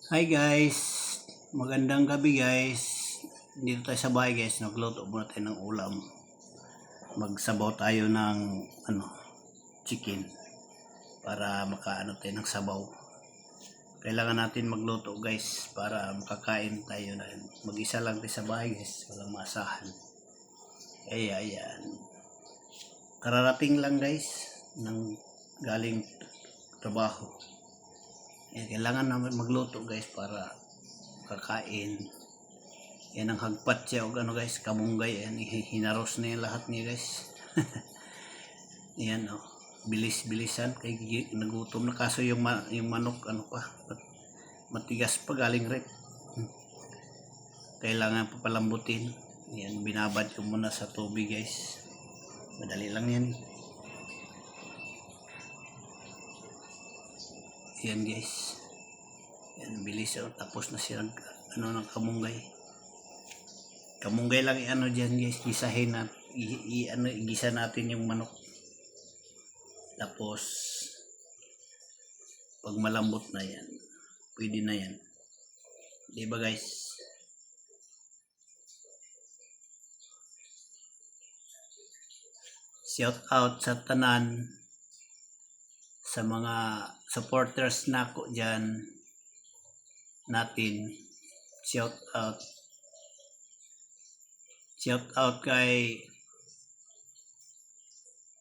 Hi guys, magandang gabi guys. Dito tayo sa bahay guys, nagluto muna tayo ng ulam. Magsabaw tayo ng chicken para makaano tayo ng sabaw. Kailangan natin magluto guys para makakain tayo na mag-isa lang tayo sa bahay guys, walang maasahan. Ayan. Kararating lang guys ng galing trabaho. Kailangan naman magluto guys para kakain. Yan ang hagpat siya o guys, kamunggay. Yan, hinaros na yung lahat niya guys. Yan bilis-bilisan kay nagutom na, kaso yung manok matigas pa, galing rep. Kailangan papalambutin. Yan, binabad ko muna sa tubig guys. Madali lang yan. Yan guys. Yan, bilis tapos na siya ng kamunggay. Kamunggay lang diyan guys, gisahin na igisa natin yung manok. Tapos pag malambot na yan, pwede na yan. Di ba guys? Shout out sa tanan, sa mga supporters nako dyan natin. Shout out kay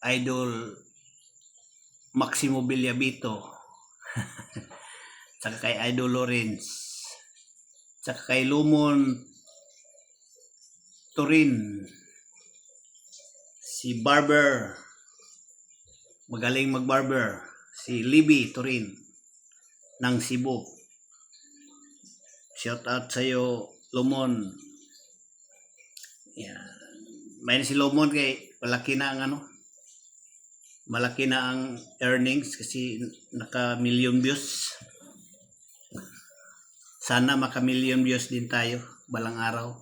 Idol Maximo Villabito, saka kay Idol Lawrence, saka kay Lumon Turin, si Barber, magaling magbarber, si Libby Turin ng Cebu. Shout out sa iyo, Lumon. Yan. May si Lumon kay malaki na ang earnings kasi naka-million views. Sana maka-million views din tayo balang araw.